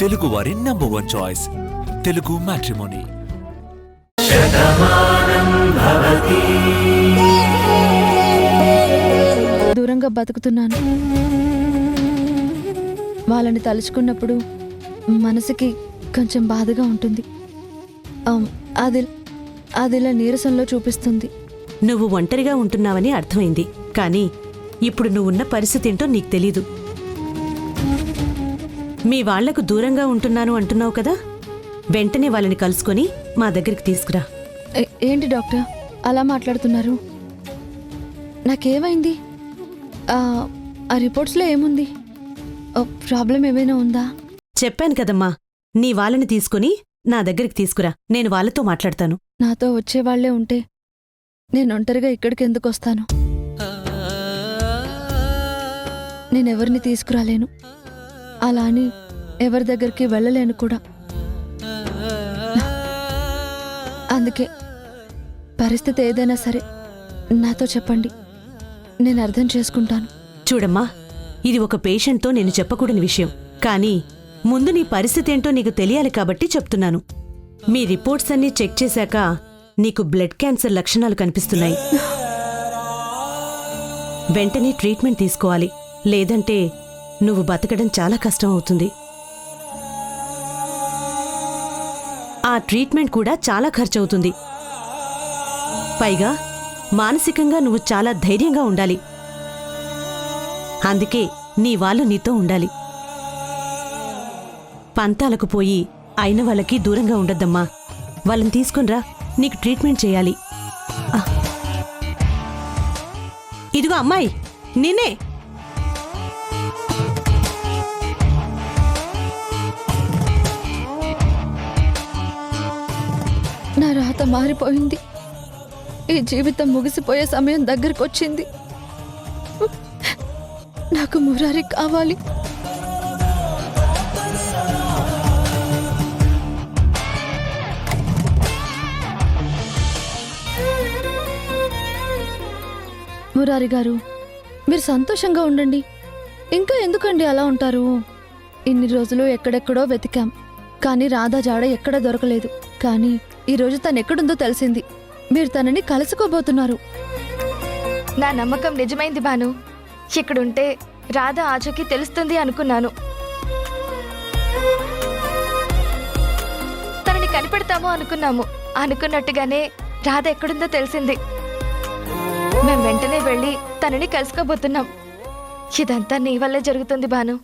తెలుగువారి number 1 choice Telugu matrimony. దూరంగా బతుకుతున్నాను. వాళ్ళని తలుచుకున్నప్పుడు మనసుకి కొంచెం బాధగా ఉంటుంది. అదిలా నీరసంలో చూపిస్తుంది. నువ్వు ఒంటరిగా ఉంటున్నావని అర్థమైంది, కానీ ఇప్పుడు నువ్వున్న పరిస్థితి ఏంటో నీకు తెలీదు. మీ వాళ్లకు దూరంగా ఉంటున్నాను అంటున్నావు కదా, వెంటనే వాళ్ళని కలుసుకొని మా దగ్గరికి తీసుకురా. ఏంటి డాక్టర్ అలా మాట్లాడుతున్నారు? నాకేమైంది? ఆ రిపోర్ట్స్లో ఏముంది? ప్రాబ్లం ఏమైనా ఉందా? చెప్పాను కదమ్మా, నీ వాళ్ళని తీసుకుని నా దగ్గరికి తీసుకురా, నేను వాళ్ళతో మాట్లాడతాను. నాతో వచ్చేవాళ్లే ఉంటే నేను ఒంటరిగా ఇక్కడికి ఎందుకు వస్తాను? నేనెవరిని తీసుకురాలేను, అలా అని ఎవరి దగ్గరికి వెళ్ళలేను కూడా. అందుకే పరిస్థితి ఏదైనా సరే నాతో చెప్పండి, నేను అర్థం చేసుకుంటాను. చూడమ్మా, ఇది ఒక పేషెంట్తో నేను చెప్పకూడని విషయం, కానీ ముందు నీ పరిస్థితి ఏంటో నీకు తెలియాలి కాబట్టి చెప్తున్నాను. మీ రిపోర్ట్స్ అన్నీ చెక్ చేశాక నీకు బ్లడ్ క్యాన్సర్ లక్షణాలు కనిపిస్తున్నాయి. వెంటనే ట్రీట్మెంట్ తీసుకోవాలి, లేదంటే నువ్వు బతకడం చాలా కష్టం అవుతుంది. ఆ ట్రీట్మెంట్ కూడా చాలా ఖర్చవుతుంది. పైగా మానసికంగా నువ్వు చాలా ధైర్యంగా ఉండాలి. అందుకే నీ వాళ్ళు నీతో ఉండాలి. పంతాలకు పోయి అయిన వాళ్ళకి దూరంగా ఉండద్దమ్మా. వాళ్ళని తీసుకునిరా, నీకు ట్రీట్మెంట్ చేయాలి. ఇదిగో అమ్మాయి, నేనే. నా రాత మారిపోయింది. ఈ జీవితం ముగిసిపోయే సమయం దగ్గరకు వచ్చింది. నాకు మురారి కావాలి. మురారి గారు, మీరు సంతోషంగా ఉండండి. ఇంకా ఎందుకండి అలా ఉంటారు? ఇన్ని రోజులు ఎక్కడెక్కడో వెతికాం, కానీ రాధా జాడ ఎక్కడా దొరకలేదు. కానీ ఈరోజు తను ఎక్కడుందో తెలిసింది. మీరు తనని కలుసుకోబోతున్నారు. నా నమ్మకం నిజమైంది భాను. ఇక్కడుంటే రాధా ఆచూకీ తెలుస్తుంది అనుకున్నాను. తనని కనిపెడతాము అనుకున్నాము. అనుకున్నట్టుగానే రాధ ఎక్కడుందో తెలిసింది. మేం వెంటనే వెళ్ళి తనని కలుసుకోబోతున్నాం. ఇదంతా నీ వల్లే జరుగుతుంది Bhanu.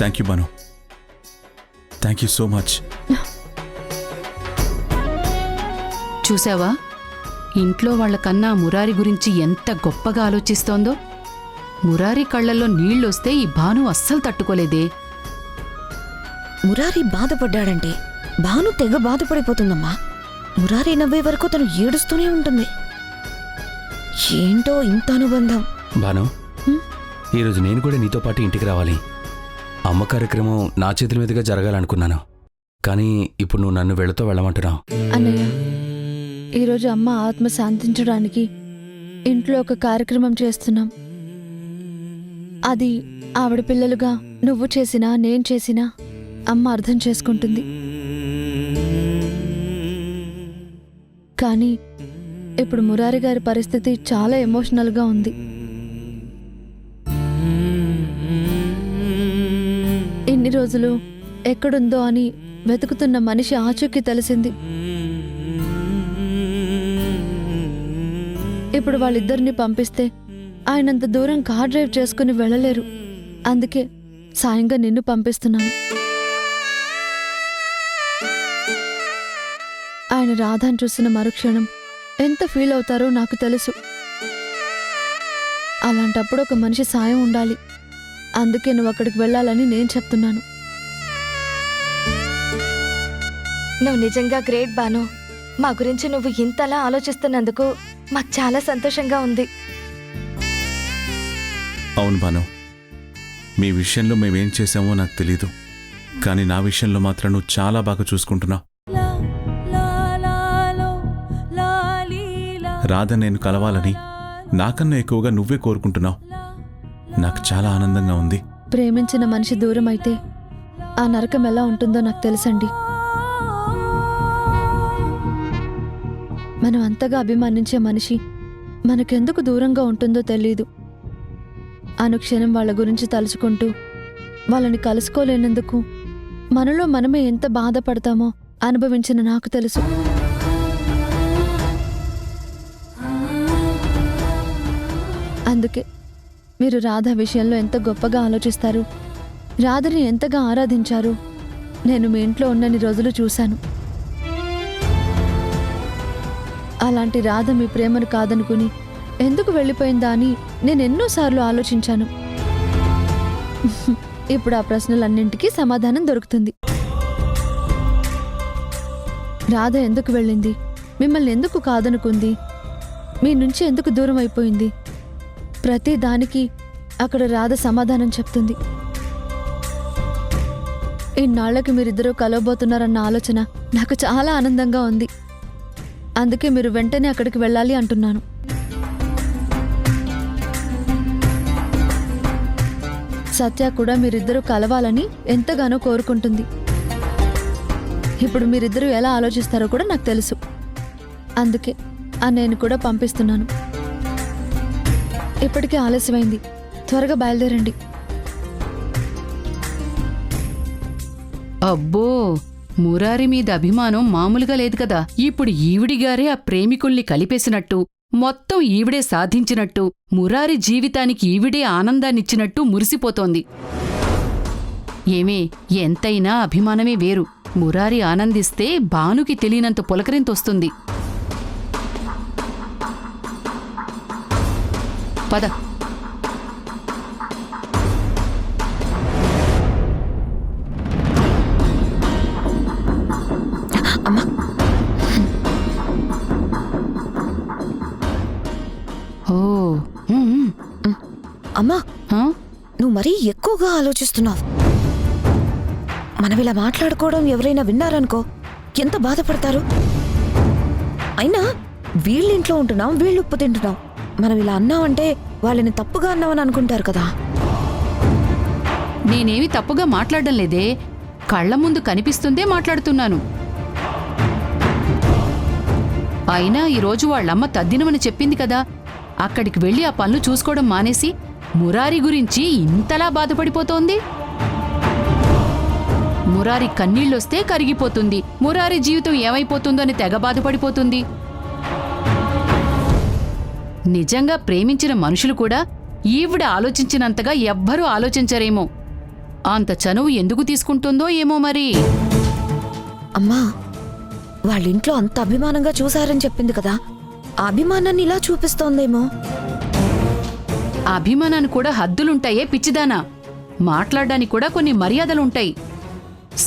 Thank you Banu, thank you so much. చూసావా, ఇంట్లో వాళ్లకన్నా మురారి గురించి ఎంత గొప్పగా ఆలోచిస్తోందో. మురారి కళ్లల్లో నీళ్లొస్తే ఈ భాను అస్సలు తట్టుకోలేదే. మురారి బాధపడ్డాడంటే భాను తెగ బాధపడిపోతుందమ్మా. మురారి నవ్వే వరకు తను ఏడుస్తూనే ఉంటుంది. ఏంటో ఇంత అనుబంధం. భాను, ఈరోజు నేను కూడా నీతో పాటు ఇంటికి రావాలి. అమ్మ కార్యక్రమం నా చేతుల మీదుగా జరగాలనుకున్నాను, కానీ ఇప్పుడు నువ్వు నన్ను వెళుతూ వెళ్ళమంటున్నావు. అన్నయ్య, ఈరోజు అమ్మ ఆత్మ శాంతించడానికి ఇంట్లో ఒక కార్యక్రమం చేస్తున్నాం. అది ఆవిడ పిల్లలుగా నువ్వు చేసినా నేను చేసినా అమ్మ అర్థం చేసుకుంటుంది. కానీ ఇప్పుడు మురారి గారి పరిస్థితి చాలా ఎమోషనల్గా ఉంది. ఇన్ని రోజులు ఎక్కడుందో అని వెతుకుతున్న మనిషి ఆచూకీ తెలిసింది. ఇప్పుడు వాళ్ళిద్దరిని పంపిస్తే ఆయనంత దూరం కార్ డ్రైవ్ చేసుకుని వెళ్ళలేరు. అందుకే సాయంగా నిన్ను పంపిస్తున్నాను. ఆయన రాధాను చూసిన మరుక్షణం ఎంత ఫీల్ అవుతారో నాకు తెలుసు. అలాంటప్పుడు ఒక మనిషి సాయం ఉండాలి. అందుకే నువ్వు అక్కడికి వెళ్ళాలని నేను చెప్తున్నాను. నువ్వు నిజంగా గ్రేట్ భాను. మా గురించి నువ్వు ఇంతలా ఆలోచిస్తున్నందుకు మాకు చాలా సంతోషంగా ఉంది. అవును బాను, మీ విషయంలో మేమేం చేశామో నాకు తెలీదు, కానీ నా విషయంలో మాత్రం నువ్వు చాలా బాగా చూసుకుంటున్నావు. రాధ నేను కలవాలని నాకన్నా ఎక్కువగా నువ్వే కోరుకుంటున్నావు. నాకు చాలా ఆనందంగా ఉంది. ప్రేమించిన మనిషి దూరం అయితే ఆ నరకం ఎలా ఉంటుందో నాకు తెలుసండి. మనం అంతగా అభిమానించే మనిషి మనకెందుకు దూరంగా ఉంటుందో తెలీదు. అనుక్షణం వాళ్ళ గురించి తలుచుకుంటూ వాళ్ళని కలుసుకోలేనందుకు మనలో మనమే ఎంత బాధపడతామో అనుభవించిన నాకు తెలుసు. అందుకే మీరు రాధ విషయంలో ఎంత గొప్పగా ఆలోచిస్తారు, రాధని ఎంతగా ఆరాధించారు నేను మీ ఇంట్లో ఉన్నన్ని రోజులు చూశాను. అలాంటి రాధ మీ ప్రేమను కాదనుకుని ఎందుకు వెళ్ళిపోయిందా అని నేను ఎన్నోసార్లు ఆలోచించాను. ఇప్పుడు ఆ ప్రశ్నలన్నింటికీ సమాధానం దొరుకుతుంది. రాధ ఎందుకు వెళ్ళింది, మిమ్మల్ని ఎందుకు కాదనుకుంది, మీ నుంచి ఎందుకు దూరం అయిపోయింది, ప్రతి దానికి అక్కడ రాధ సమాధానం చెప్తుంది. ఇన్నాళ్లకి మీరిద్దరూ కలవబోతున్నారన్న ఆలోచన నాకు చాలా ఆనందంగా ఉంది. అందుకే మీరు వెంటనే అక్కడికి వెళ్ళాలి అంటున్నాను. సత్య కూడా మీరిద్దరూ కలవాలని ఎంతగానో కోరుకుంటుంది. ఇప్పుడు మీరిద్దరూ ఎలా ఆలోచిస్తారో కూడా నాకు తెలుసు. అందుకే నేను కూడా పంపిస్తున్నాను. ఇప్పటికే ఆలస్యమైంది, త్వరగా బయలుదేరండి. అబ్బో, మురారి మీద అభిమానం మామూలుగా లేదు కదా. ఇప్పుడు ఈవిడిగారే ఆ ప్రేమికుల్ని కలిపేసినట్టు, మొత్తం ఈవిడే సాధించినట్టు, మురారి జీవితానికి ఈవిడే ఆనందాన్నిచ్చినట్టు మురిసిపోతోంది. ఏమే, ఎంతైనా అభిమానమే వేరు. మురారి ఆనందిస్తే భానుకి తెలియనంత పులకరింతొస్తుంది. పద. అమ్మా, ఓ, అమ్మా, ఆ? నువ్వు మరీ ఎక్కువగా ఆలోచిస్తున్నావు. మనం ఇలా మాట్లాడుకోవడం ఎవరైనా విన్నారనుకో ఎంత బాధపడతారు. అయినా వీళ్ళింట్లో ఉంటున్నాం, వీళ్ళు ఉప్పు తింటున్నాం. మనం ఇలా అన్నామంటే వాళ్ళని తప్పుగా అన్నామని అనుకుంటారు కదా. నేనేమి తప్పుగా మాట్లాడడం లేదే, కళ్ల ముందు కనిపిస్తుందే మాట్లాడుతున్నాను. అయినా ఈరోజు వాళ్ళమ్మ తద్దినమని చెప్పింది కదా, అక్కడికి వెళ్ళి ఆ పనులు చూసుకోవడం మానేసి మురారి గురించి ఇంతలా బాధపడిపోతోంది. మురారి కన్నీళ్ళొస్తే కరిగిపోతుంది, మురారి జీవితం ఏమైపోతుందో అని తెగ బాధపడిపోతుంది. నిజంగా ప్రేమించిన మనుషులు కూడా ఈవిడ ఆలోచించినంతగా ఎవ్వరూ ఆలోచించరేమో. అంత చనువు ఎందుకు తీసుకుంటుందో ఏమో మరి. అమ్మా, వాళ్ళింట్లో అంత అభిమానంగా చూశారని చెప్పింది కదా, ఆ అభిమానాన్ని ఇలా చూపిస్తోందేమో. అభిమానానికి కూడా హద్దులుంటాయే పిచ్చిదానా. మాట్లాడడానికి కూడా కొన్ని మర్యాదలుంటాయి.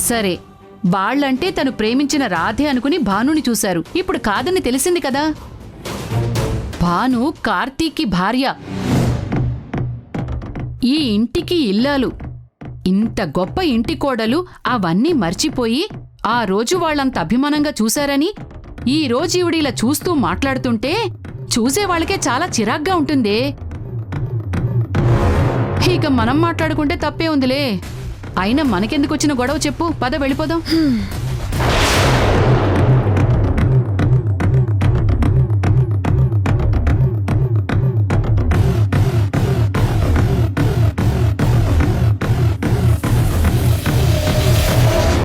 సరే, వాళ్ళంటే తను ప్రేమించిన రాధే అనుకుని భానుని చూశారు. ఇప్పుడు కాదని తెలిసింది కదా. భాను కార్తీక్కి భార్య, ఈ ఇంటికి ఇల్లాలు. ఇంత గొప్ప ఇంటి కోడలు అవన్నీ మర్చిపోయి ఆ రోజు వాళ్ళంత అభిమానంగా చూశారని ఈ రోజు ఈవిడిలా చూస్తూ మాట్లాడుతుంటే చూసేవాళ్ళకే చాలా చిరాగ్గా ఉంటుందే. ఇక మనం మాట్లాడుకుంటే తప్పే ఉందిలే. అయినా మనకెందుకొచ్చిన గొడవ చెప్పు, పద వెళ్ళిపోదాం.